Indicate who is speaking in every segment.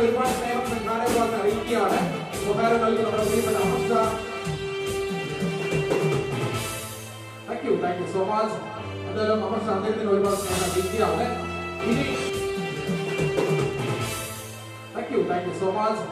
Speaker 1: ഒരുപാട് സ്നേഹം സംഘാടകർക്ക് അറിയിക്കുകയാണ്. ഉപകാരം നൽകി നമ്മുടെ പ്രിയപ്പെട്ട Amarsha. Thank you so much. എന്തായാലും അമർഷ അദ്ദേഹത്തിന് ഒരുപാട് സ്നേഹം അറിയിക്കുകയാണ്. ഇനി താങ്ക് യു സോ മച്ച്.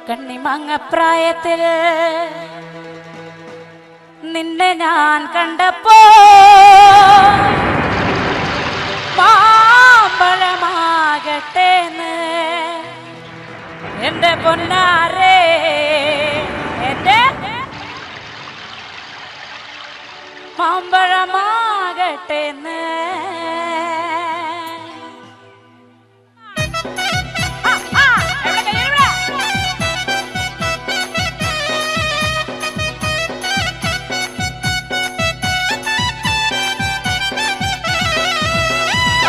Speaker 2: കണ്ണിമങ്ങ പ്രായത്തിൽ നിന്നെ ഞാൻ കണ്ടപ്പോ മാമ്പഴമാകട്ടേന്ന് എന്റെ പൊന്നാരേ, എന്റെ മാമ്പഴമാകട്ടേന്ന്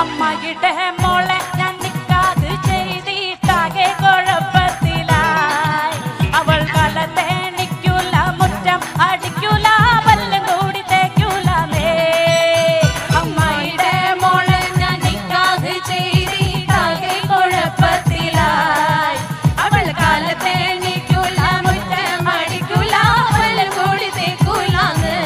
Speaker 2: അമ്മയുടെ മോളെ ഞാൻ നിക്കാത് ചെയ്തിട്ടാകെ കുഴപ്പത്തിലായി. അവൾ കലത്തേണിക്കൂല, മുറ്റം അടിക്കൂല, പല്ലും കൂടി തേക്കൂലേ. അമ്മയുടെ മോളെ ഞാൻ നിക്കാത് ചെയ്തിട്ടാകെ കുഴപ്പത്തിലായി. അവൾ കലത്തേണിക്കൂല, മുറ്റം അടിക്കൂല, പല്ലും കൂടി തേക്കൂലേ.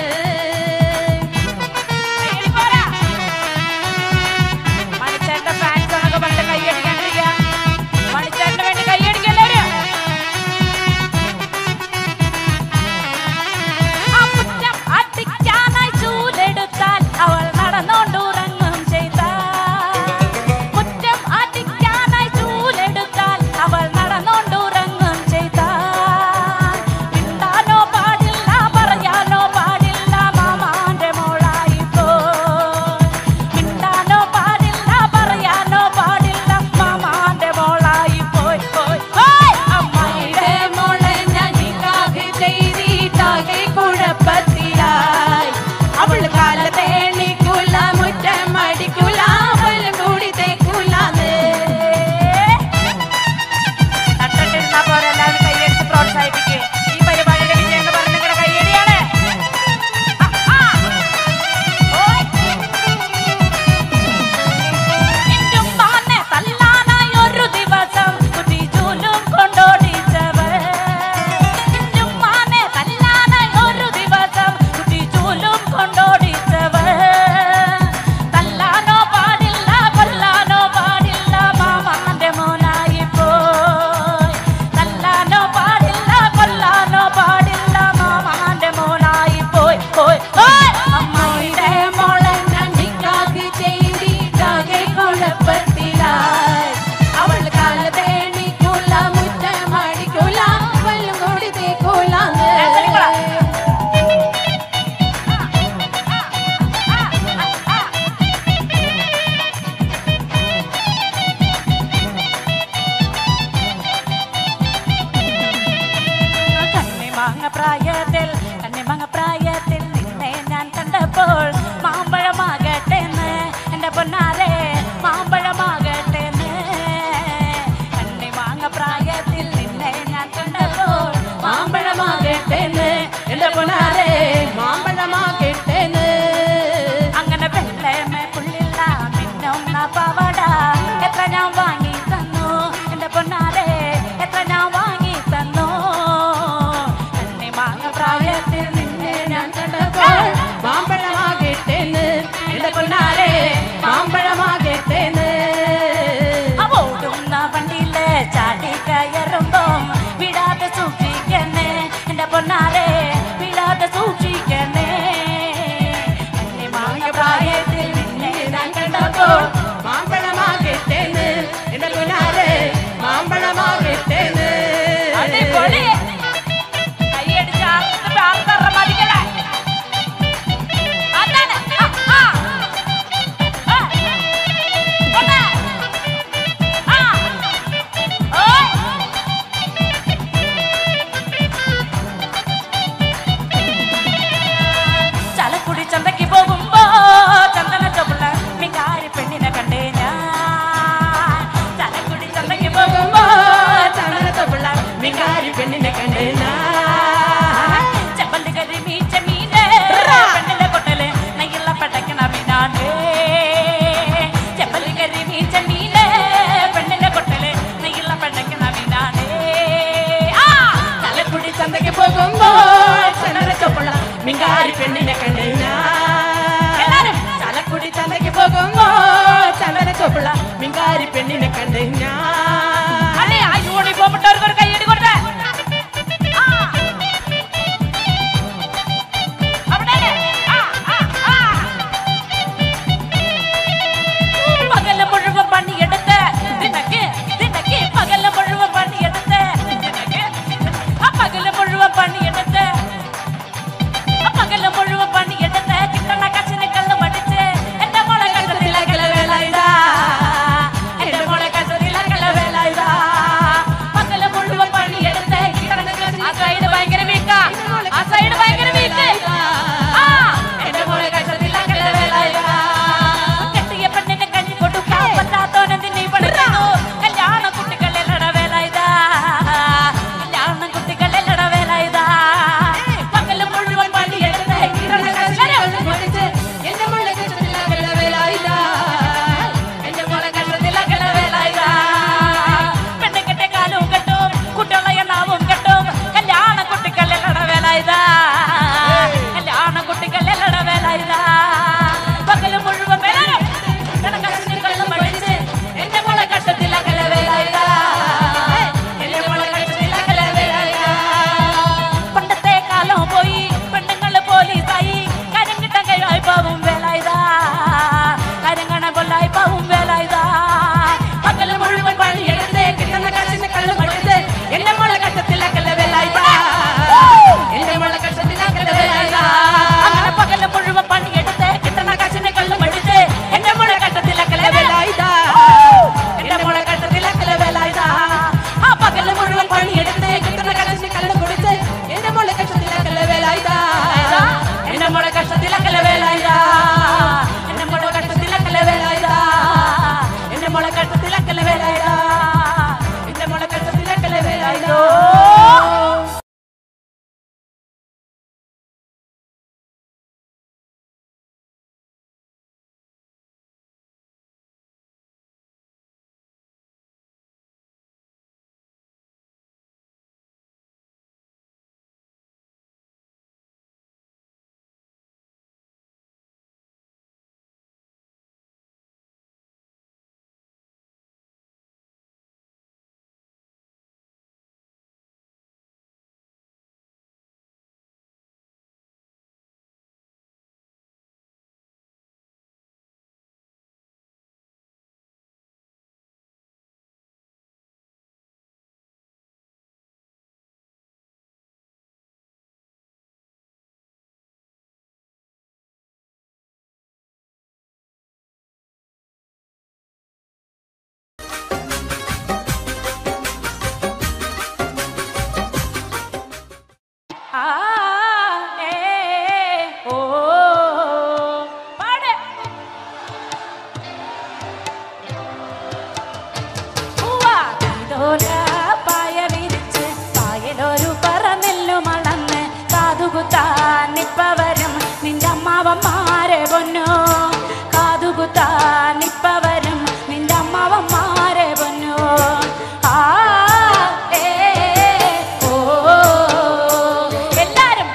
Speaker 2: പ്രായത്തിൽ നിന്നെ ഞാൻ കണ്ടപ്പോൾ മാമ്പഴമാകട്ടേന്ന് എന്റെ പൊന്നാരെ, മാമ്പഴമാകട്ടേന്ന്. കണ്ണിമാങ്ങ പ്രായത്തിൽ നിന്നെ ഞാൻ കണ്ടപ്പോൾ മാമ്പഴമാകട്ടേന്ന് എന്റെ പൊന്നാരെ, മാമ്പഴമാകട്ടേന്ന്. അങ്ങനെ വെള്ളമേ പുള്ളില്ല മിന്നുന്ന പവട എത്ര ഞാൻ വാങ്ങി തന്നു എന്റെ പൊന്നാരെ, എത്ര ഞാൻ വാങ്ങി തന്നു. കണ്ണിമാങ്ങ പ്രായ മികാരി പെണ്ണിനെ കണ്ട് ചെമ്പല്ലി കരിമീച്ച മീനെ പെണ്ണിലെ കൊട്ടല് നെയ്യുള്ള പടക്കണ മീനാണ് ചെമ്പല്ലി കരിമീച്ച മീനെ പെണ്ണിലെ കൊട്ടല് നെയ്യുള്ള പടക്കണ മീനാണ് തലക്കുടി ചന്തയ്ക്ക് പോകുമ്പോ ചന്ദ്ര ചൊപ്പുള്ള മികാരി പെണ്ണിനെ കണ്ട് ചലക്കുടി ചന്തയ്ക്ക് പോകുമ്പോ ചന്ദ്ര ചൊപ്പുള്ള മികാരി പെണ്ണിനെ കണ്ട് ആ യൂണിഫോം ഇട്ടവർക്ക് ഒരു കൈയടി കൊടുത്തേ പകല് മുഴുവൻ പണിയെടുത്ത് ദിനക്ക് പകല് മുഴുവൻ പണിയെടുത്ത് പകല് മുഴുവൻ പണിയെടുത്ത് പകല് മുഴുവൻ പണിയെടുത്ത് കിട്ടണ കച്ചിന് കള്ളു മടിച്ച് എന്റെ മോളെ കണ്ടതില്ല കലവേല ഇതാ എന്റെ മോളെ കണ്ടതില്ല കലവേല ഇതാ പകല് മുഴുവൻ പണിയെടുത്ത് കിട്ടണ ആ സൈഡ് ഭയങ്കര വീക്കാ ആ സൈഡ് ഭയങ്കര വീക്ക് എന്റെ മോളെ കണ്ടതില്ല കലവേല ഇതാ കെട്ടിയ പെണ്ണിനെ കഞ്ഞി കൊടുക്കാൻ പറ്റാത്തോനെന്തിനെ പഠിക്കുന്നു കല്യാണ കുട്ടികളെല്ലട വേല ഇതാ കല്യാണ കുട്ടികളെല്ലട വേല ഇതാ പകല് മുഴുവൻ പണിയെടുത്ത് കിട്ടണ കച്ചിന് മടിച്ച് എന്റെ മോളെ കണ്ടതില്ല കലവേല ഇതാ എന്റെ മോളെ കണ്ടതില്ല കലവേല ഇതാ പെണ്ണെ കെട്ടിയ കാലും കെട്ടും കുട്ടികളെ എണ്ണാവും കെട്ടും കല്യാണ കുട്ടികളെല്ലട വേല ഇതാ കല്യാണ കുട്ടികളെല്ലട വേല ഇതാ പകല് മുഴുവൻ വേലാരം കണക്കച്ചിന് കള്ളും മടിച്ച് എന്റെ മോളെ കണ്ടതില്ല കലവേല ഇതാ എന്റെ മോളെ കണ്ടതില്ല കലവേല ഇതാ പണ്ടത്തെ കാലം പോയി പെണ്ണുങ്ങള് പോലീസായി കാര്യം കിട്ടാൻ കഴിയായി പാവും വേല ഇതാ കാര്യം കാണാൻ കൊല്ലായി പാവും വേല ഇതാ പകല് മുഴുവൻ പണിയെടുത്ത് കിട്ടുന്ന കാശിന് കള്ളു മടിച്ച് എന്റെ മോളെ കണ്ടത്തില്ല കലവേല ഇതാ എന്റെ മോളെ കണ്ടത്തില്ല കലവേല ഇതാ അങ്ങനെ പകല് മുഴുവൻ പണിയെടുത്ത് കിട്ടുന്ന കാശിന് കള്ളു മടിച്ച് എന്റെ മോളെ കണ്ടത്തില്ല കലവേല ഇതാ എന്റെ മോളെ കണ്ടത്തില്ല കലവേല ഇതാ ആ പകല് മുഴുവൻ പണിയെടുത്ത് കിട്ടുന്ന കാശിന് കള്ളു കുടിച്ച് എന്റെ മോളെ കണ്ടത്തില്ല കലവേല ഇതാ എന്റെ മോളെ കണ്ടത്തില്ല കലവേല ഇതാ എന്റെ മോളെ കണ്ടത്തില്ല കലവേല ഇതാ എന്റെ മോളെ കണ്ടത്തില്ല കലവേല ഇതാ എന്റെ മോളെ കണ്ടത്തില്ല കലവേല ഇതാ പായലൊരു പറന്നെല്ലു മണന്ന് കാതുകുത്താനിപ്പവരും നിന്റെ അമ്മാവന്മാരെ പൊന്നോ കാതുകുത്താനിപ്പവരും നിന്റെ അമ്മാവന്മാരെ പൊന്നോ എല്ലാരും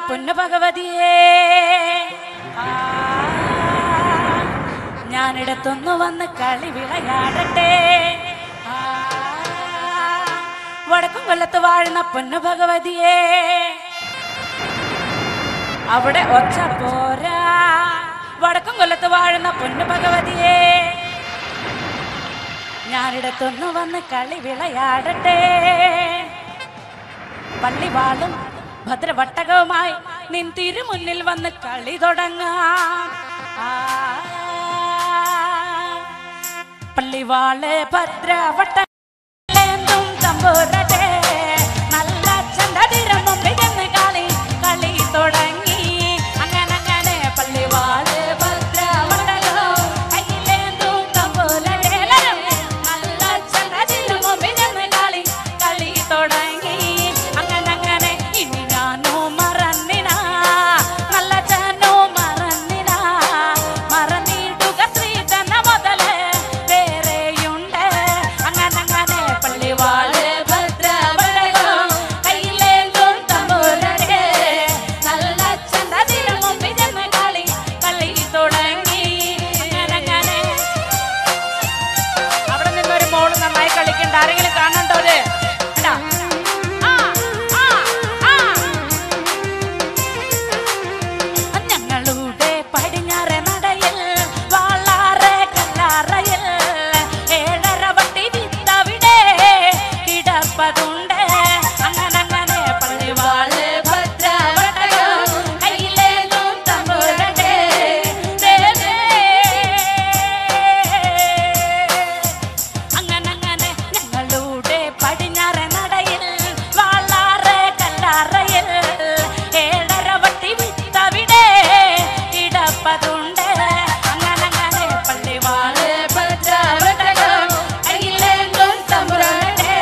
Speaker 2: പൊന്നു ഭഗവതിയേ, ഞാനിടത്തൊന്നു വന്ന് കളി വിളയാടട്ടെ. വടക്കും കൊല്ലത്ത് വാഴുന്ന പൊന്നു ഭഗവതിയേ, അവിടെ ഒച്ച പോരാ. വടക്കും കൊല്ലത്ത് വാഴുന്ന പൊന്നു ഭഗവതിയേ, ഞാനിടത്തൊന്നു വന്ന് കളി വിളയാടട്ടെ. പള്ളിവാളും ഭദ്രവട്ടകവുമായി നിൻ തിരുമുന്നിൽ വന്ന് കളി തുടങ്ങാം. പള്ളിവാള് ഭദ്രവട്ടം തമ്പൂരട്ടെ, നല്ല ചന്തതിരം മുമ്പിൽ നിന്ന് കളി കളി തുടങ്ങി. അങ്ങനെ അങ്ങനെ പള്ളിവാള് ഭദ്രവട്ടകം കയ്യിലേന്തും തമ്പൂരട്ടെ, നല്ല ചന്തതിരം മുമ്പിൽ നിന്ന് കളി കളി തുടങ്ങി. അങ്ങനെ അങ്ങനെ ഇനി ഞാനോ മറന്നിന, നല്ല ചാനോ മറന്നിന, മറന്നിടുക ശ്രീധന മുതല് വേറെയുണ്ട്. അങ്ങനെ അങ്ങനെ പള്ളിവാള് ഭദ്രവട്ടകം കയ്യിലേന്തും തമ്പൂരട്ടെ, നല്ല ചന്തതിരം മുമ്പിൽ നിന്ന് കളി കളി തുടങ്ങി. അങ്ങനെ അങ്ങനെ അവിടെ നിന്നൊരു മോള് നന്നായി കളിക്കണ്ട, ആരെങ്കിലും കാണണ്ടോര്? ഞങ്ങളുടെ പടിഞ്ഞാറെ നടയിൽ വാളാറെ കല്ലാറയിൽ ഏഴര വട്ടി വിത്തവിടെ കിടപ്പതുണ്ട്. അങ്ങനെ അങ്ങനെ പള്ളിവാള് ഭദ്രവട്ടകം കയ്യിലേന്തും തമ്പൂരട്ടെ. അങ്ങനെ അങ്ങനെ ഞങ്ങളുടെ പടിഞ്ഞാറെ നടയിൽ വാളാറെ കല്ലാറയിൽ ഏഴര വട്ടി വിത്തവിടെ കിടപ്പതുണ്ട്. അങ്ങനെ അങ്ങനെ പള്ളിവാള് ഭദ്രവട്ടകം കയ്യിലേന്തും തമ്പുരാന്റെ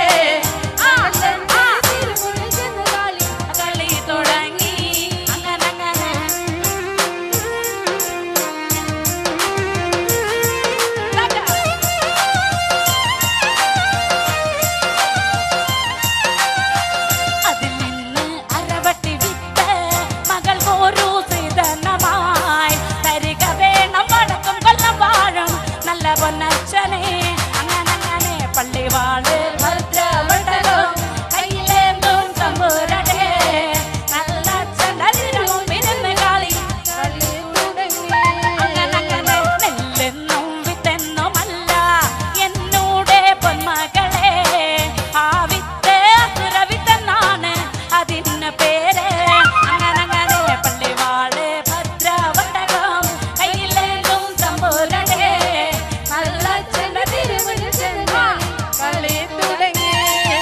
Speaker 2: കളി തുടങ്ങി. അങ്ങനെ അങ്ങനെ അതിൽ നിന്ന് അരവട്ടി വിത്ത് മകൾ ഒരു ശ്രീധനമായി തരിക വേണം വടക്കും കൊല്ലം വാഴും നല്ല പൊന്നച്ഛനെ. അങ്ങനെ അങ്ങനെ പള്ളിവാള് ഭദ്രവട്ടകം കയ്യിലേന്തും തമ്പുരട്ടെ, നല്ല ചന്തതിരം മുമ്പിൽ നിന്ന് കളി കളി തുടങ്ങി. അങ്ങനെ അങ്ങനെ നെല്ലെന്നും വിത്തെന്നുമല്ല എന്നൂടെ പൊന്മകളെ, ആ വിത്ത് അസുര വിത്തെന്നാണ് അതിന് പേര്. അങ്ങനെ അങ്ങനെ പള്ളിവാള് ഭദ്രവട്ടകം കയ്യിലേന്തും തമ്പുരട്ടെ, നല്ല ചന്തതിരം മുമ്പിൽ നിന്ന് കളി തുടങ്ങി.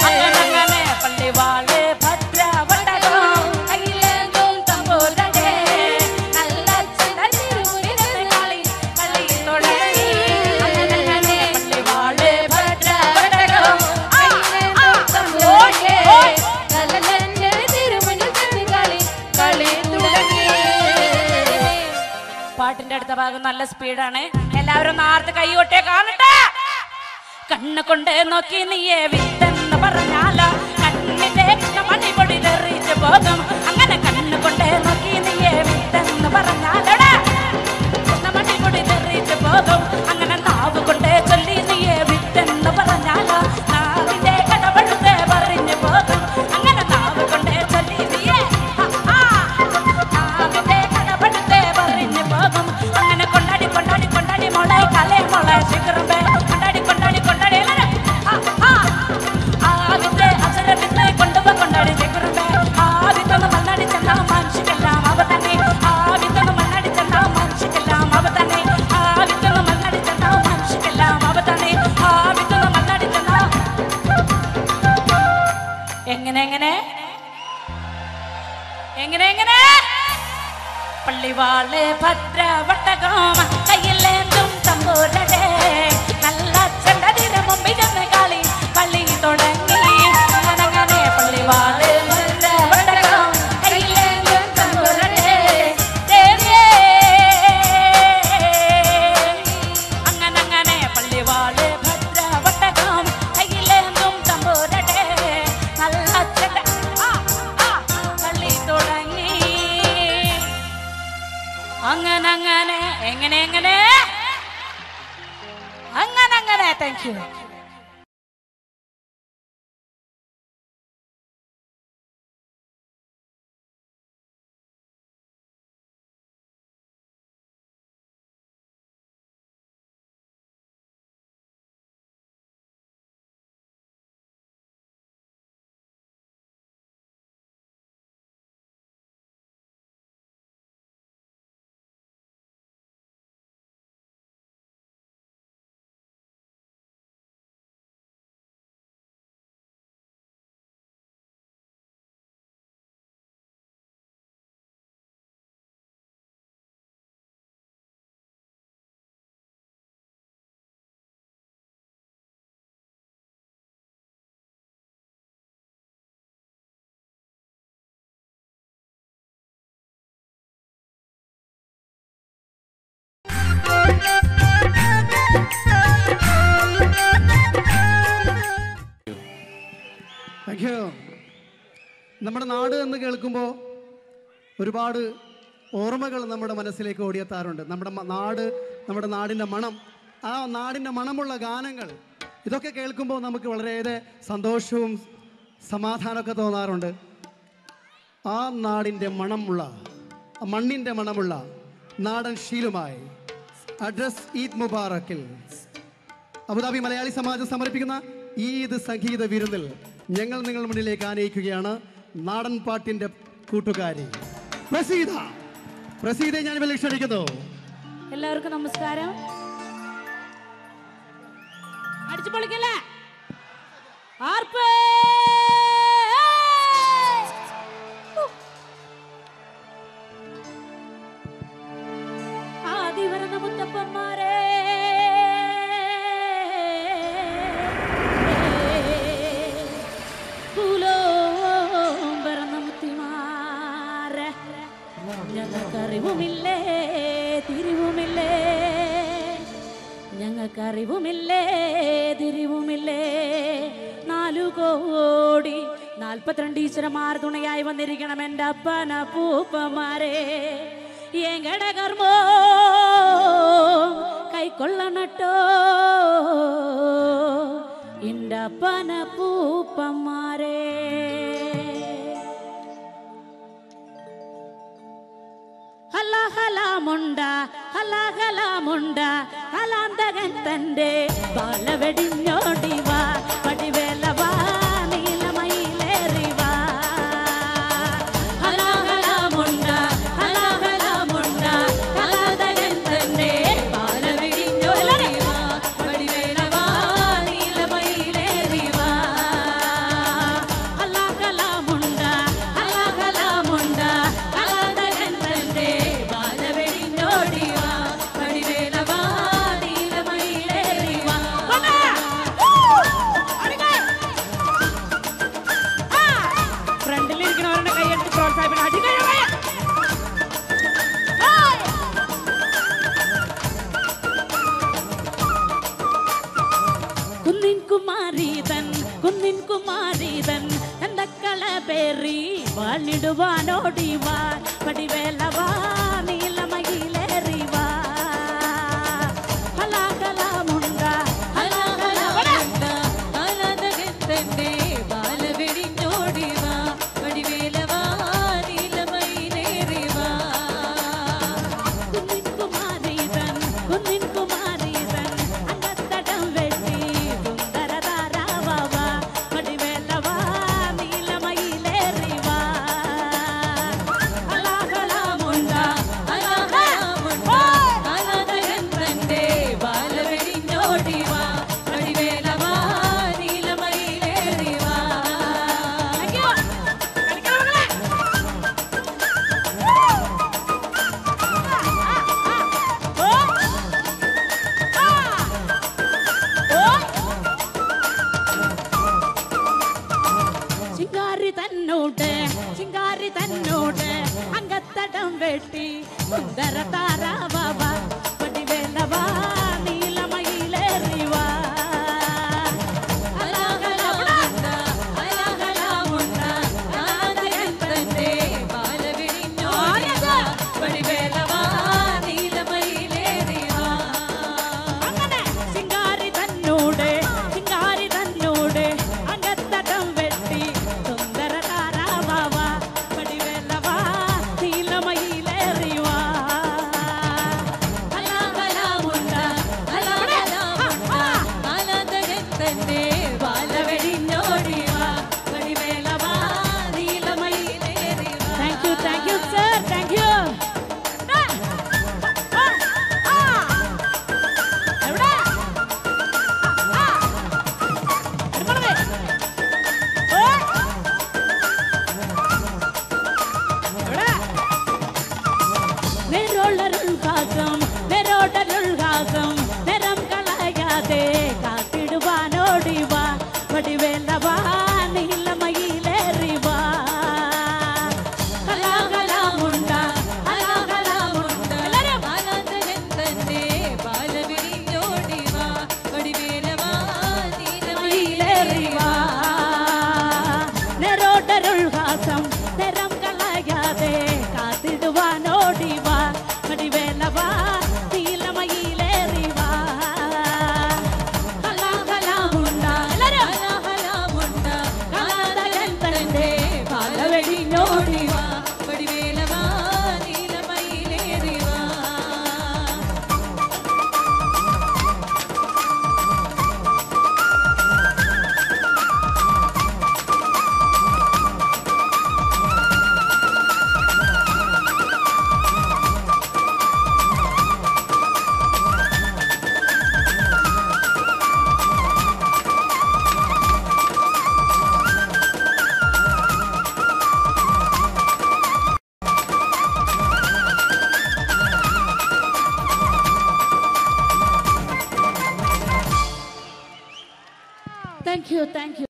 Speaker 2: അങ്ങനെ അങ്ങനെ പള്ളിവാള് ഭദ്രവട്ടകം കയ്യിലേന്തും തമ്പുരട്ടെ, നല്ല ചന്തതിരം മുമ്പിൽ നിന്ന് കളി കളി തുടങ്ങി. അങ്ങനെ അങ്ങനെ പള്ളിവാള് ഭദ്രവട്ടകം കയ്യിലേന്തും തമ്പുരട്ടെ, നല്ല ചന്തതിരം മുമ്പിൽ നിന്ന് കളി കളി തുടങ്ങി. പാട്ടിന്റെ അടുത്ത ഭാഗം നല്ല സ്പീഡാണ്. എല്ലാവരും നേരത്തെ കൈകൊട്ടേ കാണട്ടെ. കണ്ണ് കൊണ്ട് നോക്കി നീയെ വിത്തെന്ന് പറഞ്ഞാലോ കണ്ണിന്റെ മണിപൊടി തെറിച്ച് പോകും. അങ്ങനെ കണ്ണ് കൊണ്ട് നോക്കി നീയെ വിത്തെന്ന് പറഞ്ഞാലോടെ മണിപൊടി തെറിച്ച് പോകും. അങ്ങനെ നാവ് കൊണ്ട് ചൊല്ലി നീയെ വിത്തെന്ന് പറഞ്ഞാലോ നാവിന്റെ കടപഴുത്തെ പറഞ്ഞു പോകും. അങ്ങനെ നാവ് കൊണ്ട് ചൊല്ലി നീയെ നാവിന്റെ കടപഴുത്തെ പറഞ്ഞു പോകും. അങ്ങനെ കൊണ്ടാടി കൊണ്ടാടി കൊണ്ടാടി മോളെ കലേ മോളെ ശിഖരമ്പേ കൊണ്ടാടി കൊണ്ടാടി കൊണ്ടാടി ആവിത്തെ അസരവിത്തെ കൊണ്ടുപോ കൊണ്ടാടി ശിഖരമ്പേ. ആവിത്തൊന്ന് മണ്ണാടി ചെന്നാ മനുഷ്യക്കെല്ലാം അവ തന്നെ, ആവിത്തൊന്ന് മണ്ണാടി ചെന്നാ മനുഷ്യക്കെല്ലാം അവ തന്നെ, ആവിത്തൊന്ന് മണ്ണാടി ചെന്നാ മനുഷ്യക്കെല്ലാം അവ തന്നെ, ആവിത്തൊന്ന് മണ്ണാടി ചെന്നാ. എങ്ങനെ എങ്ങനെ എങ്ങനെ എങ്ങനെ പള്ളിവാള് ഭദ്രവട്ടകം കയ്യിലേന്തും തമ്പുരട്ടെ, നല്ല ചന്തതിരം മുമ്പിൽ നിന്ന് കളി കളി തുടങ്ങി. അങ്ങനെ അങ്ങനെ പള്ളിവാള് ഭദ്രവട്ടകം കയ്യിലേന്തും തമ്പുരട്ടെ. അങ്ങനെ അങ്ങനെ പള്ളിവാള് ഭദ്രവട്ടകം കയ്യിലേന്തും തമ്പുരട്ടെ, നല്ല കളി തുടങ്ങി. അങ്ങനെ അങ്ങനെ എങ്ങനെ എങ്ങനെ അങ്ങനെ അങ്ങനെ. Thank you.
Speaker 3: നമ്മുടെ നാട് എന്ന് കേൾക്കുമ്പോൾ ഒരുപാട് ഓർമ്മകൾ നമ്മുടെ മനസ്സിലേക്ക് ഓടിയെത്താറുണ്ട്. നമ്മുടെ നാടിൻ്റെ മണം, ആ നാടിൻ്റെ മണമുള്ള ഗാനങ്ങൾ, ഇതൊക്കെ കേൾക്കുമ്പോൾ നമുക്ക് വളരെയേറെ സന്തോഷവും സമാധാനമൊക്കെ തോന്നാറുണ്ട്. ആ നാടിൻ്റെ മണമുള്ള, മണ്ണിൻ്റെ മണമുള്ള നാടൻ ശീലുമായി അഡ്രസ് ഈദ് മുബാറക്കിൽ അബുദാബി മലയാളി സമാജം സമർപ്പിക്കുന്ന ഈദ് സംഗീത വിരുന്നിൽ ഞങ്ങൾ നിങ്ങളുടെ മുന്നിലേക്ക് ആനയിക്കുകയാണ് നാടൻ പാട്ടിൻ്റെ കൂട്ടുകാരി പ്രസീദയെ ഞാൻ ഇവിടെ ക്ഷണിക്കുന്നു.
Speaker 2: എല്ലാവർക്കും നമസ്കാരം. അടിച്ചു പൊളിക്കല്ലേ? ആദിവരണ മുത്തപ്പന്മാരെ, ഞങ്ങൾക്കറിവുമില്ലേ തിരിവുമില്ലേ, ഞങ്ങൾക്കറിവുമില്ലേ തിരിവുമില്ലേ. 4 കോടി 42 ഈശ്വരന്മാർ തുണയായി വന്നിരിക്കണം എൻ്റെ അപ്പന പൂപ്പന്മാരെ. എങ്ങടെ കർമ്മോ കൈക്കൊള്ളണട്ടോ എൻ്റെ അപ്പന പൂപ്പന്മാരെ. ഹലാഹലാമുണ്ട ഹലാഹലാമുണ്ട ഹലാന്തകൻ തൻ്റെ ബാലവെടിഞ്ഞോടിവാ പടിവേലവാ നീലമയിലേറിവാ. ഹലാഹലാമുണ്ട ഹലാഹലാമുണ്ട ഹലാന്തകൻ തൻ്റെ ബാലവെടിഞ്ഞോടിവാ പടിവേലവാ നീലമയിലേറിവാ. ഹലാഹലാമുണ്ട ഹലാഹലാമുണ്ട ഹലാന്തകൻ തൻ്റെ കുന്നിൻ കുമാരീതൻ എന്തക്കള പേറി വാണിടുവാനോടിവാ പടിവേലവാ നീലമയിലേറിവാ. ഹലാഹലാമുണ്ട ഹലാഹലാമുണ്ട ഹലാന്തകൻ ബാലവെടിഞ്ഞോടിവാ പടിവേലവാ നീലമയിലേറിവാ. കുന്നിൻ കുമാരീതൻ അങ്കത്തടം വെട്ടി സുന്ദരതാരാവാ പടിവേലവാ നീലമയിലേറിവാ. ഹലാഹലാമുണ്ട വടിവേലവാ നീലമയിലേറിവാ ഹലാഹലാമുണ്ട ഹലാഹലാമുണ്ട കാലതകൻ തന്റെ പാലവെടിഞ്ഞോടിവാ വടിവേലവാ നീലമയിലേറിവാ. Thank you, thank you.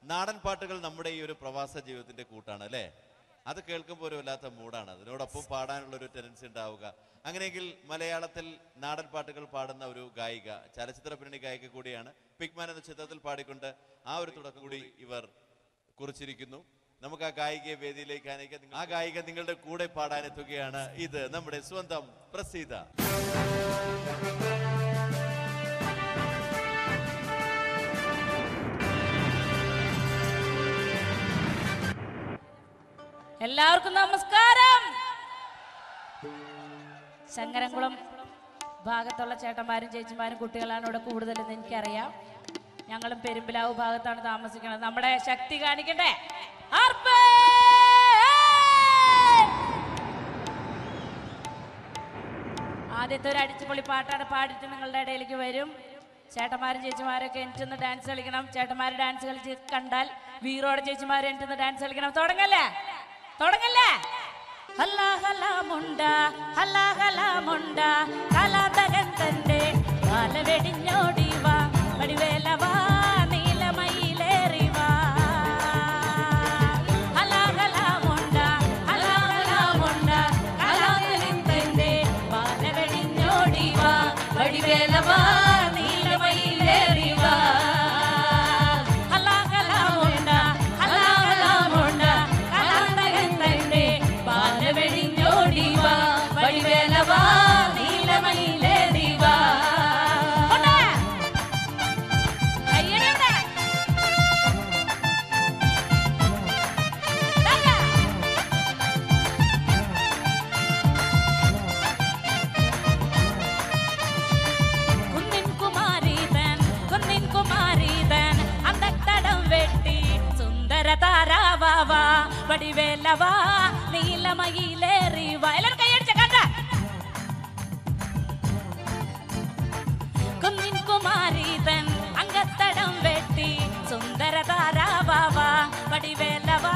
Speaker 4: നാടൻ പാട്ടുകൾ നമ്മുടെ ഈ ഒരു പ്രവാസ ജീവിതത്തിന്റെ കൂട്ടാണ് അല്ലേ? അത് കേൾക്കുമ്പോൾ ഒരു വല്ലാത്ത മൂടാണ്. അതിനോടൊപ്പം പാടാനുള്ള ഒരു ടെൻഡൻസി ഉണ്ടാവുക. അങ്ങനെയെങ്കിൽ മലയാളത്തിൽ നാടൻ പാട്ടുകൾ പാടുന്ന ഒരു ഗായിക, ചലച്ചിത്ര പിന്നണി ഗായിക കൂടിയാണ്. പിഗ്മാൻ എന്ന ചിത്രത്തിൽ പാടിക്കൊണ്ട് ആ ഒരു തുടക്കം കൂടി ഇവർ കുറിച്ചിരിക്കുന്നു. നമുക്ക് ആ ഗായികയെ വേദിയിലേക്ക് അനയിക്കാം. ആ ഗായിക നിങ്ങളുടെ കൂടെ പാടാനെത്തുകയാണ്. ഇത് നമ്മുടെ സ്വന്തം പ്രസീത.
Speaker 2: എല്ലാവർക്കും നമസ്കാരം. ശങ്കരംകുളം ഭാഗത്തുള്ള ചേട്ടന്മാരും ചേച്ചിമാരും കുട്ടികളാണ് ഇവിടെ കൂടുതലെന്ന് എനിക്കറിയാം. ഞങ്ങളും പെരുമ്പിലാവ് ഭാഗത്താണ് താമസിക്കുന്നത്. നമ്മുടെ ശക്തി കാണിക്കണ്ടേ? ആദ്യത്തെ ഒരു അടിച്ചുപൊളി പാട്ടാണ് പാടിയിട്ട് നിങ്ങളുടെ ഇടയിലേക്ക് വരും. ചേട്ടന്മാരും ചേച്ചിമാരൊക്കെ എനിച്ചൊന്ന് ഡാൻസ് കളിക്കണം. ചേട്ടന്മാർ ഡാൻസ് കളിച്ച് കണ്ടാൽ വീറോടെ ചേച്ചിമാർ എനിച്ചൊന്ന് ഡാൻസ് കളിക്കണം. തുടങ്ങല്ലേ? തുടങ്ങല്ലേ? ഹലാഹലാമുണ്ട ഹലാഹലാമുണ്ട കാലാതകൻ തന്റെ പാലവെടിഞ്ഞോടിവാ വടിവേലവാ നീലമയിലേറിവാ ഹലാഹലാമുണ്ട ഹലാഹലാമുണ്ട കാലാതകൻ തന്റെ പാലവെടിഞ്ഞോടിവാ വടിവേലവാ നീലമയിലേറിവാ ഹലാഹലാമുണ്ട ഹലാഹലാമുണ്ട കാലാതകൻ തന്റെ പാലവെടിഞ്ഞോടിവാ വടിവേലവാ നീലമയിലേറിവാ. താരാവാ വടിവേലവാ നീലമയിലേറിവാ. എല്ലാവരും കൈയടിച്ച കണ്ട. കുന്നിൻ കുമാരീതൻ അങ്കത്തടം വെട്ടി സുന്ദര താരാവാ വടിവേലവാ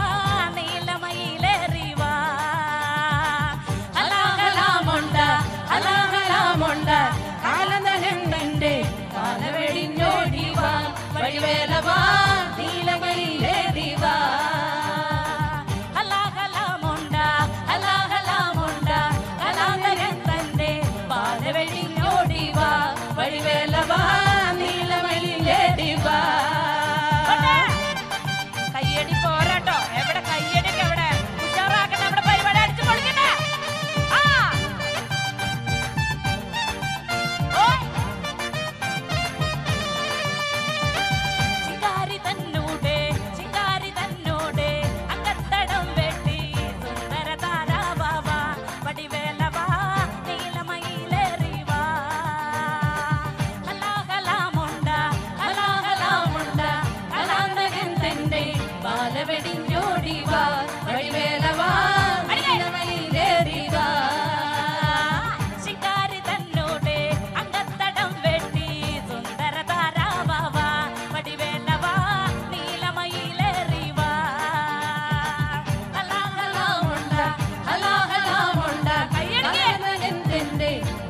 Speaker 2: നീലമയിലേറിവാ ഹലാഹലാമുണ്ട ഹലാഹലാമുണ്ട കാലതകൻ തന്റെ പാലവെടിഞ്ഞോടിവാ വടിവേലവാ നീലമയിലേറിവാ ഹലാഹലാമുണ്ട ഹലാ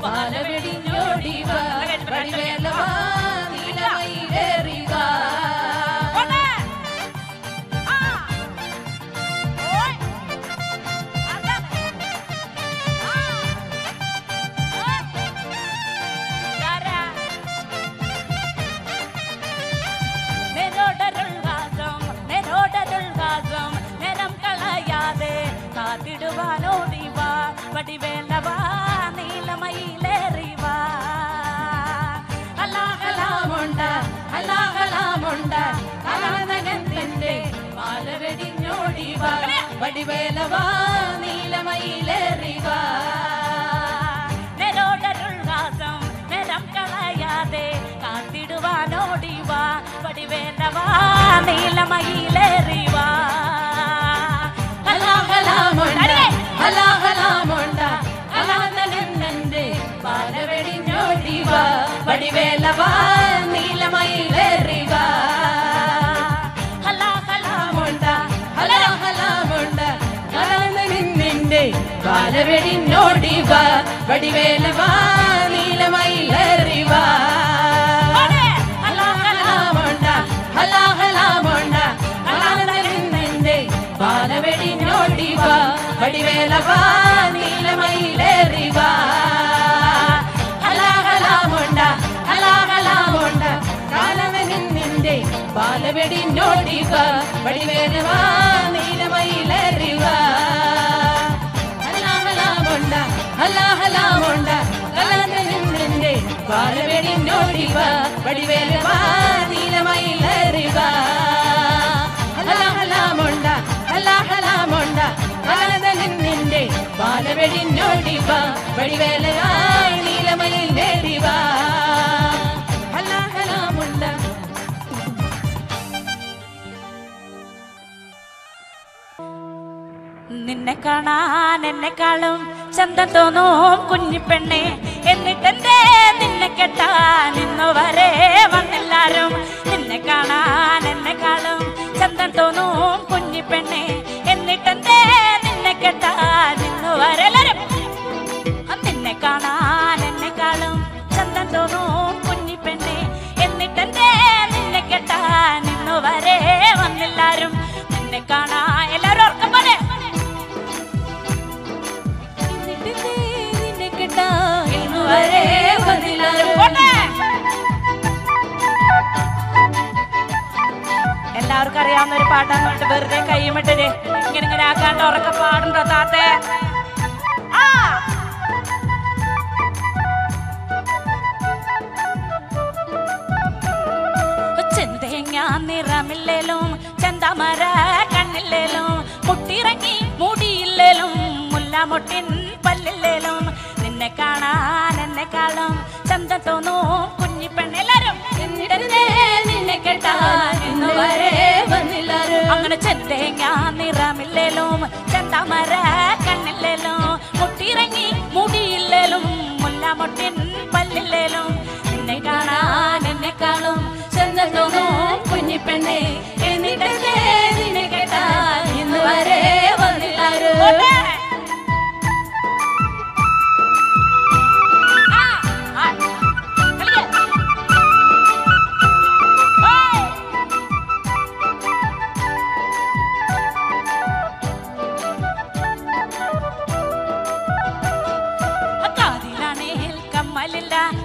Speaker 2: ബാലവെടിഞ്ഞോടിവാ വടിവേലവാ നീലമയിലേറിവാ കാത്തിടുവാനോടിവാ വടിവേലവാ നീലമയിലേറിവാ ഹലാഹലാമുണ്ട ഹലാഹലാമുണ്ട കലാനകത്തിന്റെ ബാലവെടിഞ്ഞോടിവാ വടിവേലവാ നീലമയിലേറിവാ നെരോടരുൾവാസം നെരം കളയാതെ കാത്തിടുവാനോടിവാ വടിവേലവാ നീലമയിലേറിവാ ഹലാഹലാമുണ്ട കലാനകന്റെ ബാലവെടിഞ്ഞോടിവാ വടിവേലവാ നീലമയിലേറിവാ ഹലാഹലാമുണ്ട ഹലാഹലാമുണ്ട കലാനകന്റെ ബാലവെടിഞ്ഞോടിവാ വടിവേലവാ നീലമയിലേറിവാ ഹലാഹലാമുണ്ട ഹലാഹലാമുണ്ട കലാനകന്റെ ബാലവെടിഞ്ഞോടിവാ വടിവേലവാ നീലമയിലേറിവാ ഹലാഹലാമുണ്ട ഹലാഹലാമുണ്ട കാലവനിന്റെ ബാലവെടിഞ്ഞോടിവാ വടിവേലവാ നീലമയിലേറിവാ ഹലാഹലാമുണ്ട ഹലാഹലാമുണ്ട കാലവനിന്റെ ബാലവെടിഞ്ഞോടിവാ വടിവേലവാ നീലമയിലേറിവാ ഹലാഹലാമുണ്ട ഹലാഹലാമുണ്ട കാലവനിന്റെ ബാലവെടിഞ്ഞോടിവാ വടിവേലവാ നീലമയിലേറിവാ ഹലാഹലാമുണ്ട നിന്നെ കാണാൻ എന്നെക്കാളും ചന്തം തോന്നും കുഞ്ഞിപ്പെണ്ണെ എന്നിട്ടെന്തേ നിന്നെ കെട്ടാൻ ഇന്നു വരെ വന്നെല്ലാരും നിന്നെ കാണാൻ എന്നെക്കാളും ചന്തം തോന്നും കുഞ്ഞിപ്പെണ്ണെ എന്നിട്ടെന്തേ നിന്നെ കെട്ടാൻ ഇന്നു വരെ എല്ലാരും നിന്നെ കാണാൻ എന്നെക്കാളും ചന്തം തോന്നും കുഞ്ഞിപ്പെണ്ണെ എന്നിട്ടെന്തേ നിന്നെ കെട്ടാൻ ഇന്നു വരെ വന്നെല്ലാരും നിന്നെ കാണാ എല്ലാരും ഓർക്കം പോലെ നിന്നെ കെട്ടാൻ ഇന്നു വരെ വന്നെല്ലാരും എല്ലാവർക്കും അറിയാവുന്ന ഒരു പാട്ടാന്ന് വെറുതെ കൈമിട്ടത് ഇങ്ങനെ ഇങ്ങനെ ആക്കാണ്ട് ഉറക്കെ പാടുണ്ടോ താത്തേ ചെന്തേങ്ങ നിറമില്ലേലും ചന്തമര കണ്ണില്ലേലും മുട്ടിറങ്ങി മുടിയില്ലേലും മുല്ലാമൊട്ടിൻ പല്ലില്ലേലും നിന്നെ കാണാൻ എന്നെക്കാളും ചന്തം തോന്നും കുഞ്ഞിപ്പെണ്ണെല്ലാരും നിന്നെ കേട്ടാൻ ഇന്നു വരെ വന്നില്ലാരും അങ്ങനെ ചെന്തേങ്ങ നിറമില്ലേലും ചന്തമര കണ്ണില്ലേലും മുട്ടിറങ്ങി മുടിയില്ലേലും മുല്ലാമൊട്ടിൻ പല്ലില്ലേലും നിന്നെ കാണാൻ എന്നെക്കാളും ചന്തം തോന്നും കുഞ്ഞിപ്പെണ്ണെ എന്നിട്ടേ നിന്നെ കേട്ടാൻ ഇന്നു വരെ വന്നില്ലാരും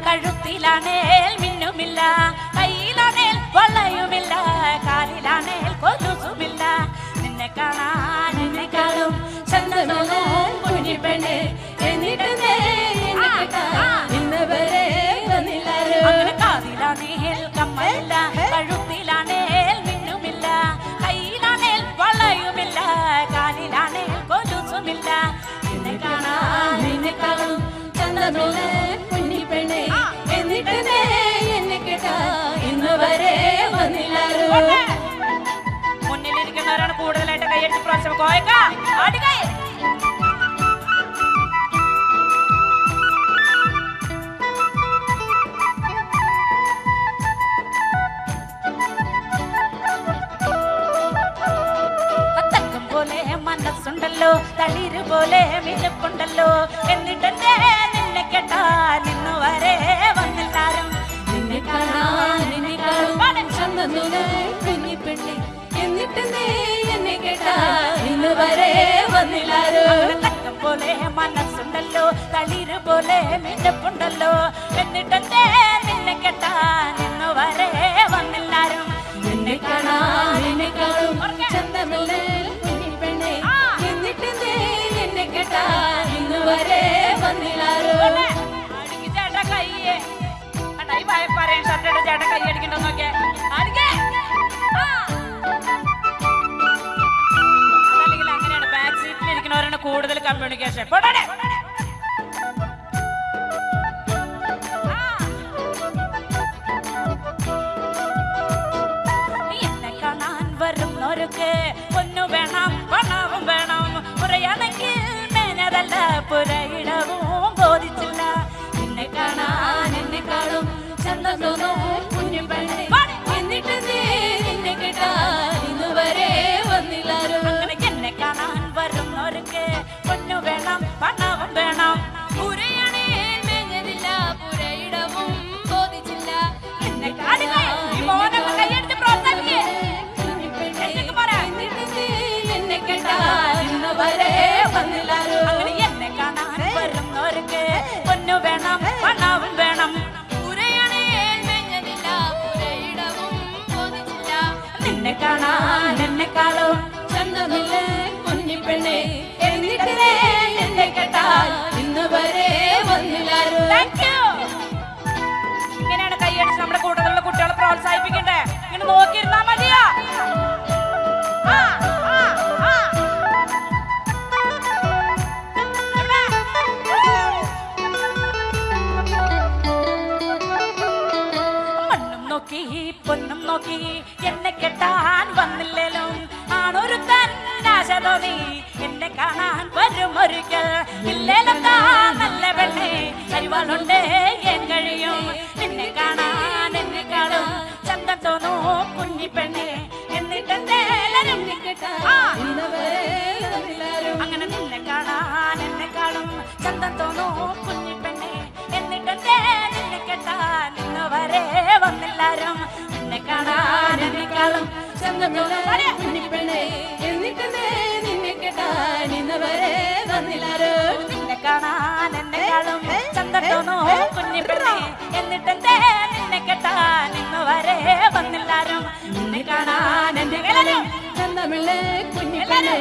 Speaker 2: കഴുത്തിലാണേൽ മിന്നുമില്ല കയ്യിലാണേൽ വളയുമില്ല കാലിലാണേൽ കൊലുസുമില്ല നിന്നെ കാണാൻ എന്നെക്കാളും ചന്തമോനും കുഞ്ഞിപ്പെണ്ണെ എന്നിട്ട് ഇന്ന് വരെ വന്നില്ലാരും അങ്ങനെ കാതിലാണേൽ കമ്മലില്ല കഴുത്തിലാണേൽ മിന്നുമില്ല കയ്യിലാണേൽ വളയുമില്ല കാലിലാണേൽ കൊലുസുമില്ല നിന്നെ കാണാൻ എന്നെക്കാളും ചന്തമോനും കുഞ്ഞിപ്പെണ്ണെ എന്നിട്ട് എന്നെ കേട്ടാ ഇന്ന് വരെ വന്നില്ലാരും മുന്നിലിരിക്കുന്നവരാണ് കൂടുതലായിട്ട് കൈയടിച്ച് പ്രാവശ്യം കോയക്ക ആടുകൈ മനസ്സുണ്ടല്ലോ തളിര് പോലെ മിലപ്പുണ്ടല്ലോ എന്നിട്ടെന്തേ നിന്നെ കെട്ടാൻ ഇന്നു വരെ വന്നില്ലാരും. നിന്നെ കാണാൻ എന്നെക്കാളും ചന്തനൂല് കുഞ്ഞിപ്പെണ്ണെ എന്നിട്ട് നീ എന്നെ കെട്ടാൻ ഇന്നു വരെ വന്നില്ലാരും. തക്കം പോലെ മനസ്സുണ്ടല്ലോ തളിര് പോലെ മിന്നപ്പുണ്ടല്ലോ എന്നിട്ടെന്തേ നിന്നെ കെട്ടാൻ ഇന്നു വരെ വന്നില്ലാരും. നിന്നെ കാണാൻ എന്നെക്കാളും ചന്തനൂല് കുഞ്ഞിപ്പെണ്ണെ എന്നിട്ട് നീ എന്നെ കെട്ടാൻ ഇന്നു വരെ വന്നില്ലാരും. ചേട്ടാ കയ്യേ പറയാൻ ഷർട്ടയുടെ ചേട്ടൻ കൈ അടിക്കണ്ടോ നോക്കിയേ. അതല്ലെങ്കിൽ അങ്ങനെയാണ് ബാക്ക് സീറ്റിൽ ഇരിക്കുന്നവരാണ് കൂടുതൽ കമ്മ്യൂണിക്കേഷൻ. എന്നെ കാണാൻ വരുന്നവർക്ക് പൊന്നു വേണം പണവും വേണം. പുറയാണെങ്കിൽ മേനതല്ല പുരയിടവും ബോധിച്ചില്ല. നിന്നെ കാണാൻ എന്നെക്കാളും ചന്തം തോന്നും കുഞ്ഞിപ്പെണ്ണെ എന്നിട്ട് നീ നിന്നെ കെട്ടാൻ ഇന്നുവരെ വന്നില്ലാരും. അങ്ങനെ എന്നെ കാണാൻ വരുന്നവർക്ക് പൊന്നു വേണം പണവും വേണം. പുരയാണേ മേഞ്ഞതില്ല പുരയിടവും ബോധിച്ചില്ല. എന്നെ കൈയെടുത്ത് പ്രോത്സാഹിപ്പിക്കേ നിന്നെ കെട്ടാൻ ഇന്നുവരെ വന്നില്ലാരും. അങ്ങനെ എന്നെ കാണാൻ വരുന്നവർക്ക് പൊന്നു വേണം പണവും വേണം. നിന്നെ കാണാൻ എന്നെക്കാളും ചന്തമില്ല കുഞ്ഞിപ്പെണ്ണെ എന്നിട്ട് എന്നെ കെട്ടാൻ ഇന്ന് വരെ വന്നില്ലാരും. ഇങ്ങനെയാണ് കൈയടിച്ച് നമ്മുടെ കൂട്ടത്തിലുള്ള കുട്ടികളെ പ്രോത്സാഹിപ്പിക്കണ്ടേ. ഇങ്ങനെ നോക്കിയിരുന്നാ മതിയാ. പൊന്നും നോക്കി എന്നെ കെട്ടാൻ വന്നില്ലേലും ആണൊരു തന്നാശ തോന്നി എന്നെ കാണാൻ വരുമൊരിക്കൽ. ഇല്ലേലും നല്ല പെണ്ണെ അരിവാളുണ്ട് എൻ കഴിയും. നിന്നെ കാണാൻ എന്നെക്കാളും ചന്തം തോന്നൂ കുഞ്ഞിപ്പെണ്ണെ എന്നിട്ടെന്തേലും അങ്ങനെ നിന്നെ കാണാൻ എന്നെക്കാളും ചന്തം തോന്നൂ കുഞ്ഞിപ്പെണ്ണെ എന്നിട്ടെന്തേ നിന്നെ കെട്ടാൻ ഇന്ന് വരെ വന്നില്ലാരും. നിന്നെ കാണാൻ എന്നെക്കാളും ചന്തം തോന്നൂ കുഞ്ഞിപ്പെണ്ണെ എന്നിട്ടെന്തേ നിന്നെ കെട്ടാൻ ഇന്ന് വരെ വന്നില്ലാരും. നിന്നെ കാണാൻ എന്നെക്കാളും ചന്തം തോന്നൂ കുഞ്ഞിപ്പെണ്ണെ എന്നിട്ടെന്തേ നിന്നെ കെട്ടാൻ ഇന്ന് വരെ വന്നില്ലാരും. നിന്നെ കാണാൻ എന്നെക്കാളും ചന്തമുള്ള കുഞ്ഞിപ്പെണ്ണെ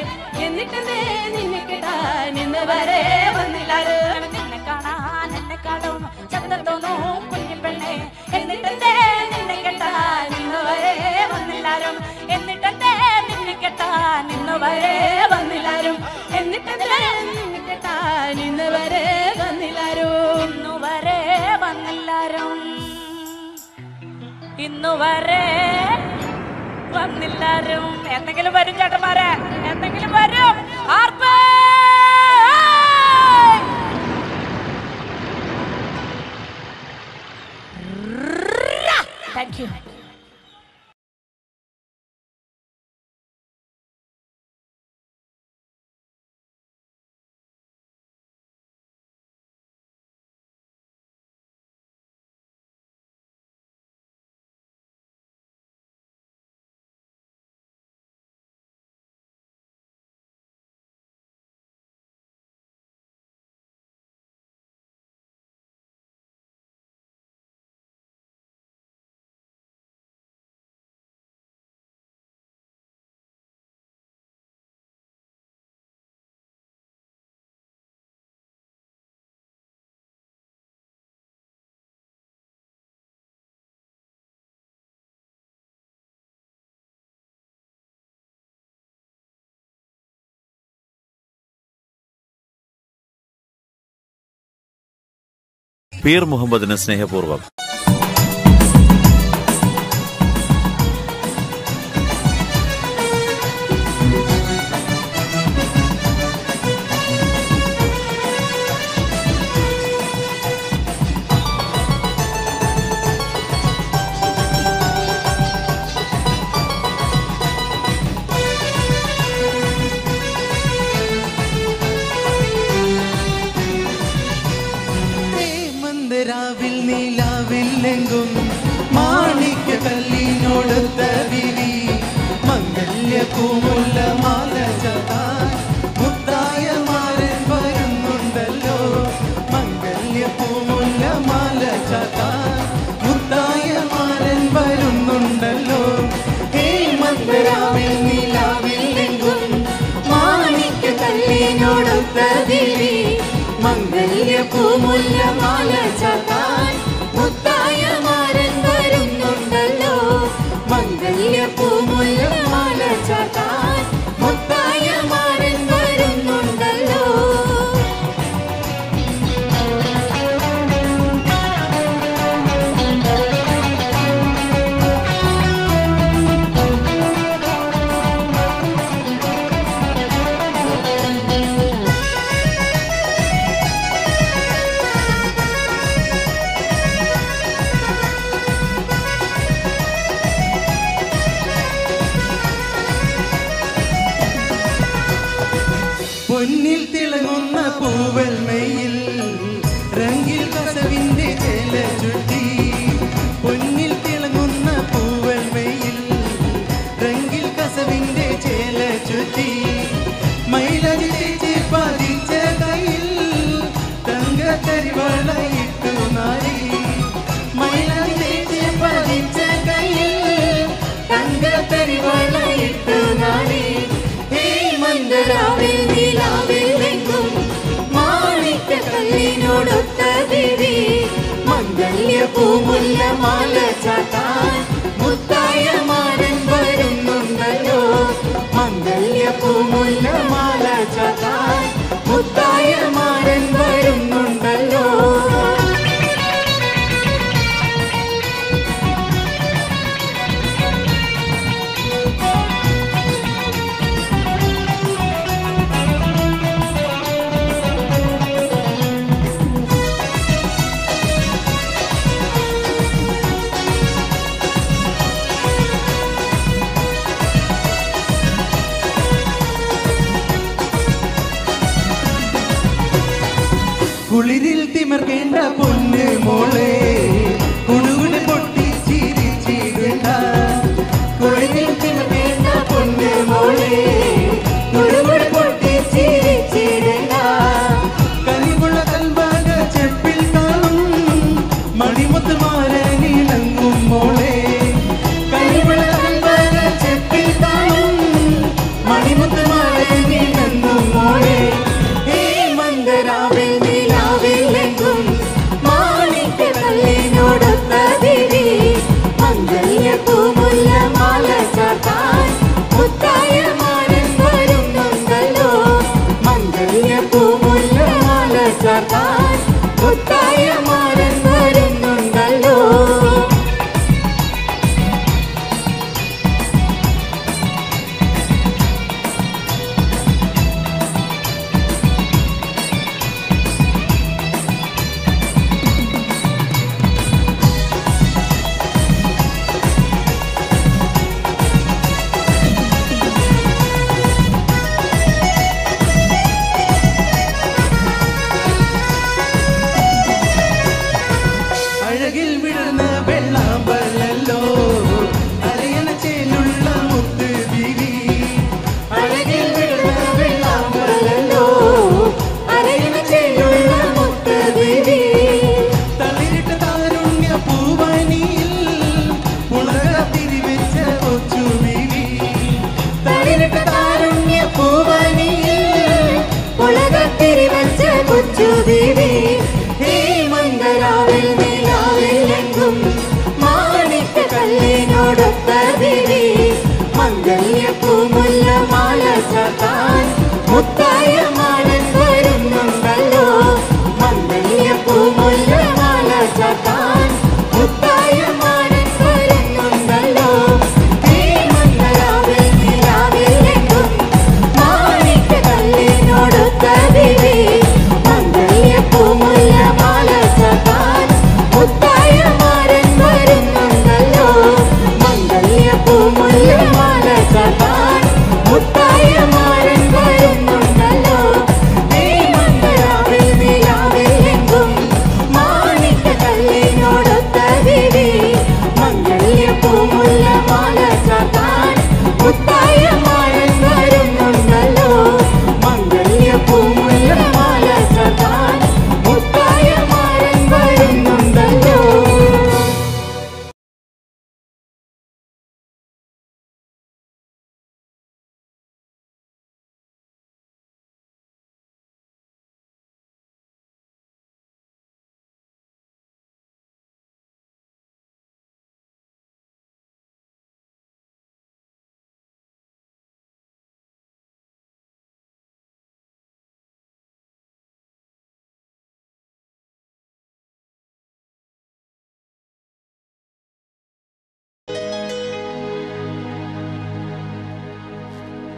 Speaker 2: എന്നിട്ടെന്തേ നിന്നെ കെട്ടാൻ ഇന്ന് വരെ വന്നില്ലാരും. നിന്നെ കാണാൻ എന്നെക്കാളും ചന്തം തോന്നൂ കുഞ്ഞിപ്പെണ്ണെ എന്നിട്ടെന്തേ നിന്നെ കെട്ടാൻ ഇന്ന് വരെ വന്നില്ലാരും. എന്നിട്ടെന്തേ നിന്നെ കെട്ടാൻ ഇന്ന് വരെ വന്നില്ലാരും. എന്നിട്ടെന്തേ നിന്നെ കെട്ടാൻ ഇന്ന് വരെ വന്നില്ലാരും. ഇന്നു വരെ വന്നില്ലാരും. ഇന്നു വരെ വന്നില്ലാരും. എന്തെങ്കിലും വരും ചേട്ടന്മാരെ, എന്തെങ്കിലും വരും. Thank you.
Speaker 5: പീർ മുഹമ്മദിന് സ്നേഹപൂർവ്വം.
Speaker 3: Hey!
Speaker 6: മന്ദരാവിൽ നീലാവില്ലെങ്കും മാണിക്യ കല്ലിനോടൊത്ത വിരി മംഗല്യ പൂമുല്ല മാല ചാത്താൻ മുത്തായ മാരൻ വരുന്നുണ്ടല്ലോ മംഗല്യ പൂമുല്ല മാല ചാത്താൻ മുത്തായ മാരൻ വരുന്നുണ്ടല്ലോ ഹേ മന്ദരാവിൽ നീലാവില്ലെങ്കും മാണിക്യ കല്ലിനോടൊത്ത വിരി മംഗല്യ പൂമുല്ല മാല ചാത്താൻ മുത്തായ മാരൻ വരുന്നുണ്ടല്ലോ മംഗല്യ പൂമുല്ല മാല ചാത്താൻ മുത്തായ മാരൻ വരുന്നുണ്ടല്ലോ പൊന്നിൽ തിളങ്ങുന്ന പൂവൽമയിൽ രംഗിൽ കസവിന്റെ ചേല ചുറ്റി പൊന്നിൽ തിളങ്ങുന്ന പൂവൽമയിൽ രംഗിൽ കസവിന്റെ ചേല ചുറ്റി മൈലരി തേച്ച് പതിച്ച കയ്യിൽ തങ്കത്തരിവളയിട്ടു നാരി മൈലരി തേച്ച് പതിച്ച കയ്യിൽ തങ്കത്തരിവളയിട്ടു നാരി മന്ദരാവിൽ നീലാവില്ലെങ്കും മാണിക്യ കല്ലിനോടൊത്ത വിരി മംഗല്യ പൂമുല്ല മാല ചാത്താൻ മുത്തായ മാരൻ വരുന്നുണ്ടല്ലോ മംഗല്യ പൂമുല്ല മാല ചാത്താൻ മുത്തായ മാരൻ വരുന്നുണ്ടല്ലോ കുളിരിൽ തിമർക്കേണ്ട പൊന്ന് മോളെ കുടുകുട് പൊട്ടി ചിരിച്ചിടണ്ട കുളിരിൽ തിമർക്കേണ്ട പൊന്ന് മോളെ കുടുകുട് പൊട്ടി ചിരിച്ചിടണ്ട കനിവുള്ള കൽഭാഗ ചെപ്പിൽ കാണും മണിമുത്ത് മാരനിണങ്ങും മോളെ കനിവുള്ള കൽഭാഗ ചെപ്പിൽ കാണും മണിമുത്ത് മാരനിണങ്ങും മോളെ മന്ദരാവിൽ നീലാവില്ലെങ്കും മാണിക്യ കല്ലിനോടൊത്ത വിരി മംഗല്യ പൂമുല്ല മാല ചാത്താൻ മുത്തായ മാരൻ വരുന്നുണ്ടല്ലോ മംഗല്യ പൂമുല്ല മാല ചാത്താൻ മുത്തായ മാരൻ വരുന്നുണ്ടല്ലോ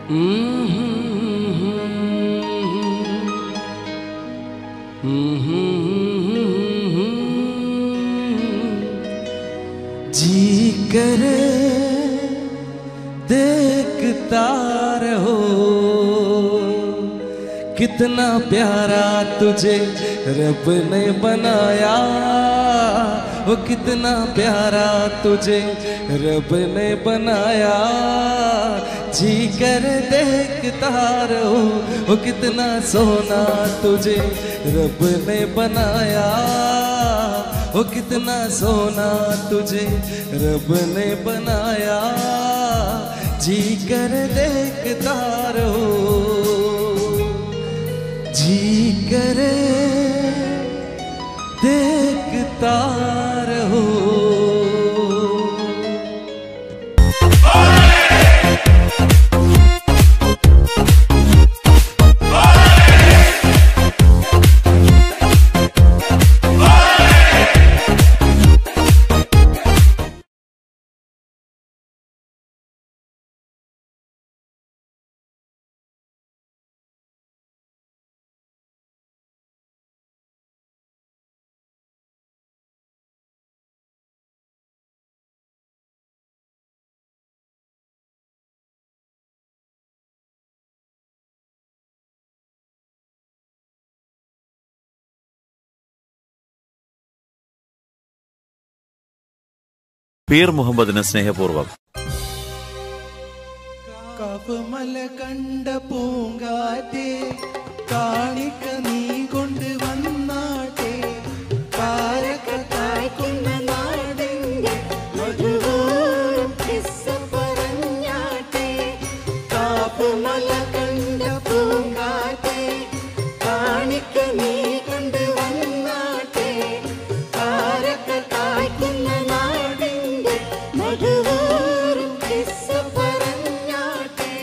Speaker 7: जी करे देखता रहो कितना प्यारा तुझे रब ने बनाया, वो कितना प्यारा तुझे रब ने बनाया। जी कर देखता रहो वो कितना सोना तुझे रब ने बनाया, वो कितना सोना तुझे रब ने बनाया। जी कर देखता रहो, जी करे देखता रहो।
Speaker 5: പീർ മുഹമ്മദിന് സ്നേഹപൂർവ്വം.
Speaker 7: കവമല കണ്ട പൂങ്കാറ്റേ കാണിക്ക നീ കൊണ്ട് വന്നാട്ടെ, കാരക്ക കായ്ക്കുന്ന നാടിന്റെ മധുവോരം കിസ്സ പറഞ്ഞാട്ടെ. കവമല കണ്ട പൂങ്കാറ്റേ കാണിക്ക നീ കൊണ്ട് വന്നാട്ടെ, കാരക്ക കായ്ക്കുന്ന നാടിന്റെ മധുവോരം കിസ്സ പറഞ്ഞാട്ടെ.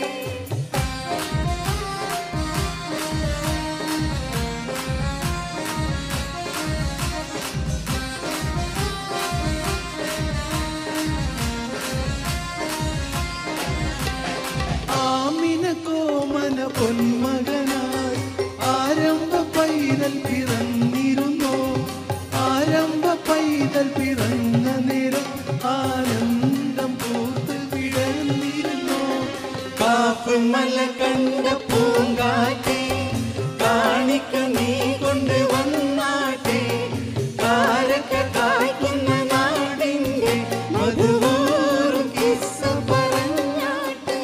Speaker 7: ആമിന കോമന പൊന്മകനായി ആരംഭ പൈതൽ പിറന്നിരുന്നു, ആരംഭ പൈതൽ പിറന്ന നേരം ആനന്ദം പൂത്ത് വിടർന്നിരുന്നു. കാപ്പുമല കണ്ട പൂങ്കാറ്റേ കാണിക്ക നീ കൊണ്ട് വന്നാട്ടെ, കാരക്ക കായ്ക്കുന്ന നാടിന്റെ മധുവോറും കിസ്സ പറഞ്ഞാട്ടെ.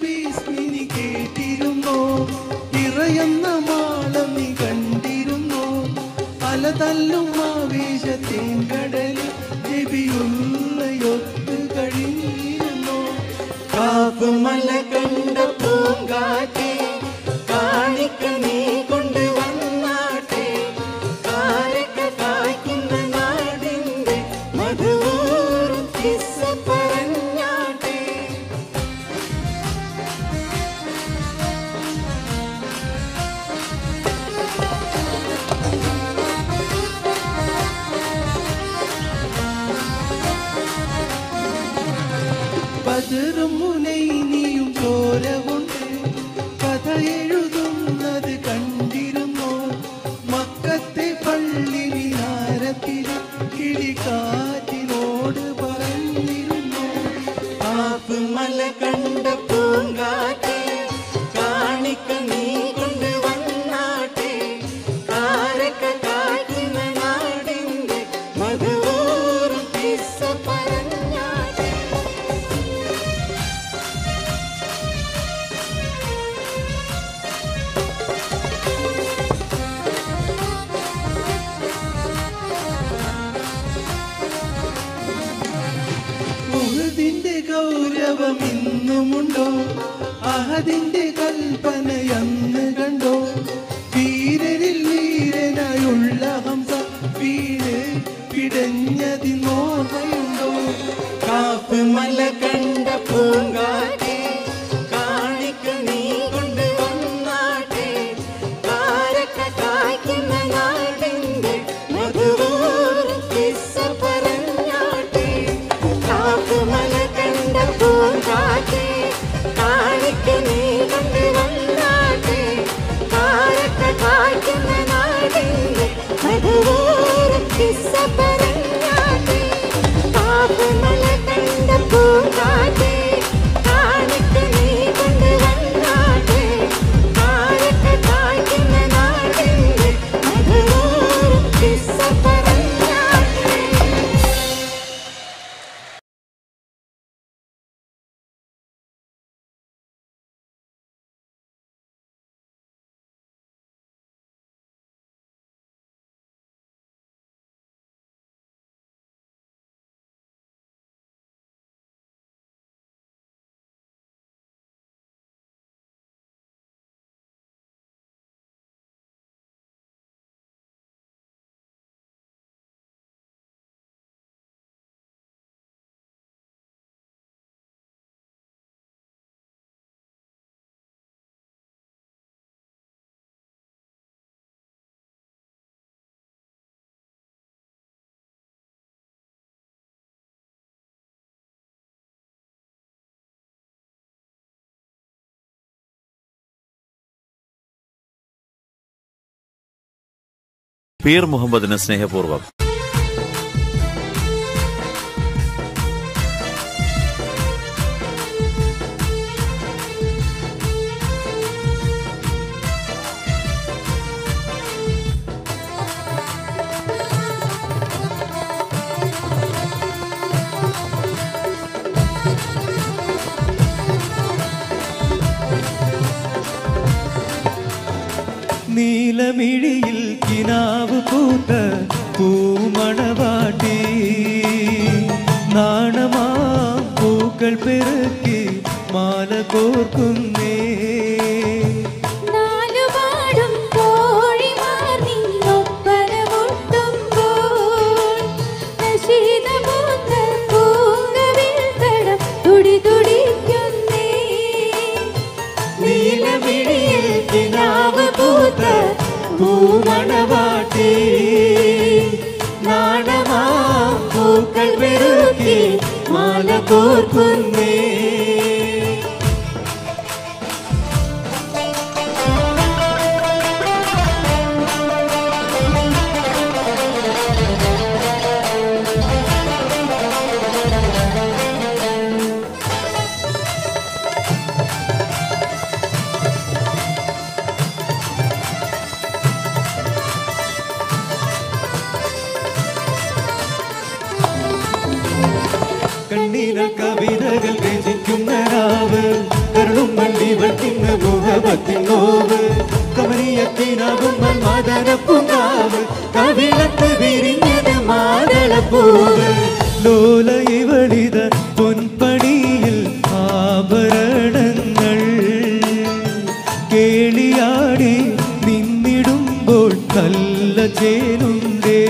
Speaker 7: ഭീസ്മിനി കേട്ടിരുന്നോ, ഇറയുന്ന മാളം നീ കണ്ടിരുന്നോ, അലതല്ലും ആവേശത്തേൻ കടലിൽ നബിയുള്ളയൊത്ത് കഴിഞ്ഞിരുന്നോ. കാപ്പുമല കണ്ട പൂങ്കാറ്റേ കാണിക്ക നീ കൊണ്ട് വന്നാട്ടെ, കാരക്ക കായ്ക്കുന്ന നാടിന്റെ മധുവോറും കിസ്സ പറഞ്ഞാട്ടെ. ബദറും മുനൈനിയും ചോരവുണ്ട് കഥ എഴുതുന്നത് കണ്ടിരുന്നു, മക്കത്തെ പള്ളി വിഹാരത്തിൽ കിളിക്കാറ്റിനോട് പറഞ്ഞിരുന്നു. കാപ്പുമല കണ്ട പൂങ്കാറ്റേ കാണിക്ക നീ കൊണ്ട് വന്നാട്ടെ, കാരക്ക കായ്ക്കുന്ന നാടിന്റെ മധുവോറും കിസ്സ പറഞ്ഞാട്ടെ. ഉഹദിന്റെ ഗൗരവം ഇന്നുമുണ്ടോ, അഹദിന്റെ കൽപ്പനയന്ന് കണ്ടോ, വീരരിൽ വീരനായുള്ള ഹംസ വീട് പിടഞ്ഞതിനോർമ്മയുണ്ടോ. കാപ്പുമല കണ്ട പൂങ്കാറ്റേ കാണിക്ക
Speaker 6: കിസ്സ പറഞ്ഞാട്ടെ കാപ്പുമല കണ്ട പൂങ്കാറ്റെ കാണിക്ക് നീ കൊണ്ടുവന്നാട്ടെ കാലത്ത് കായ്ക്കുന്ന നാടിന്റെ മധുരോരം കിസ്സ പറഞ്ഞാട്ടെ.
Speaker 5: പീർ മുഹമ്മദിന് സ്നേഹപൂർവ്വം.
Speaker 7: നീലമിഴിയിൽ കിനാവ് പൂത്ത പൂമണവാട്ടി നാണമാ പൂക്കൾ പെറുക്കി മാല കോർക്കുന്നേ
Speaker 6: നാലുപാടും തോഴിമാർ നിന്നൊപ്പന മുട്ടുമ്പോൾ നശീതമൂത്ത പൂങ്കവിൽ തടം തുടി തുടിക്കുന്നേ
Speaker 7: നീലമിഴിയിൽ കിനാവ് പൂത്ത പൂമണവാട്ടി നാണമാ പൂക്കൾ പെറുക്കി മാല കോർക്കുന്നേ. കണ്ണീരൽ കവിതകൾ രചിക്കുന്ന രാവ് കരുളും വള്ളിവൾ തിന്ന് മുഖപത്തിൻ നോവ് കമനീയത്തിനാകും മാതരപ്പൂങ്കാവ് കവിളത്ത് വിരിഞ്ഞത് മാതളപ്പൂവ് ലോല ഇവളിത പൊൻപണിയിൽ ആഭരണങ്ങൾ കേളിയാടി നിന്നിടുമ്പോൾ നല്ല ചേലുണ്ടേ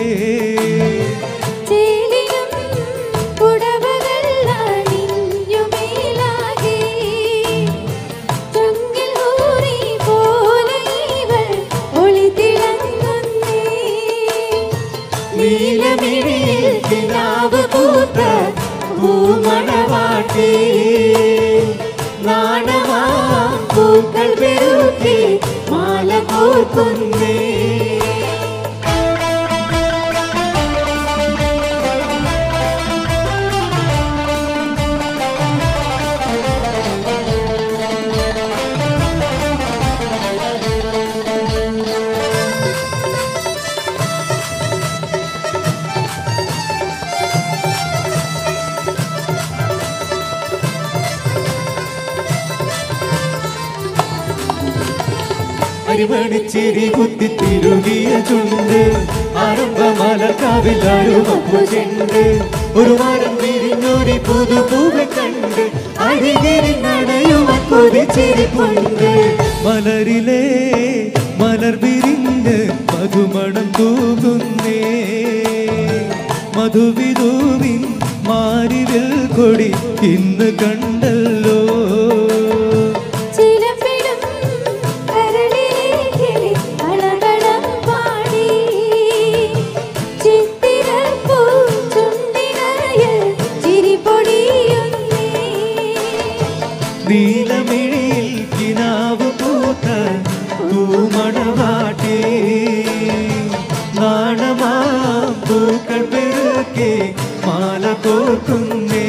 Speaker 7: നീലമിഴിയിൽ കിനാവ് പൂത്ത പൂമണവാട്ടി നാണമാ പൂക്കൾ പെറുക്കി മാല കോർക്കുന്നേ. അരിമണിച്ചിരി കുത്തി തിരുകിയ ചുണ്ട് ആരംഭമലക്കാവിൽ അരുവപ്പു ചെണ്ട് ഒരു വാരം വിരിഞ്ഞൊരു പുതുപൂവ് കണ്ട് അരികിരി നടയുവ കൊതിച്ചിരിപ്പുണ്ട് മലരിലെ മലർ വിരിഞ്ഞ് മധുമണം തൂകുന്നേ മധുവിധൂവിൻ മാരിവിൽ കൊടി ഇന്ന് കണ്ടല്ലോ നീലമിഴിയിൽ കിനാവ് പൂത്ത പൂമണവാട്ടി നാണമാ പൂക്കൾ പെരുക്കി മാല കോർക്കുന്നേ.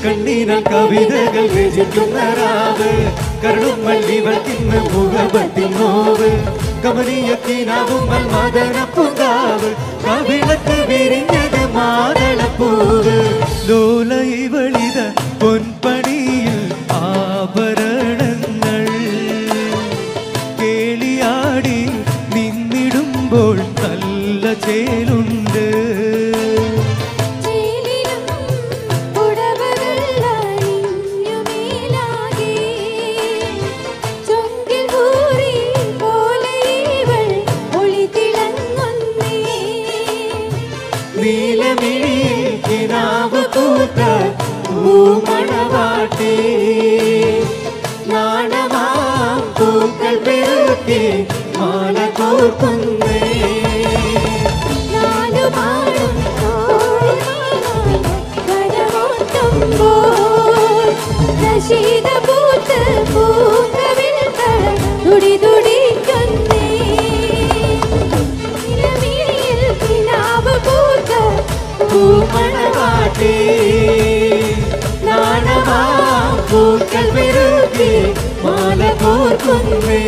Speaker 7: കണ്ണീനാൽ കവിതകൾ രചിക്കുന്ന രാവ്, കരുളും വള്ളിവൾക്കിന്ന് മുഖപത്തിൽ നോവ്, കമനീയത്തിനാവും മന്മദനപ്പൂങ്കാവ്, കവിളത്ത് വിരിഞ്ഞത് മാതളപ്പൂവ്. ലോല ഇവളിത പൊൻപണിയിൽ ആഭരണങ്ങൾ കേളിയാടി നിന്നിടുമ്പോൾ നല്ല ചേലുണ്ട്. പൂമണവാട്ടി നാണമാം പൂക്കൾ പെരുക്കി മാല കോർക്കുന്നേ. പൂമണവാട്ടി നാണമാം പൂക്കൾ പെരുക്കി മാല കോർക്കുന്നേ.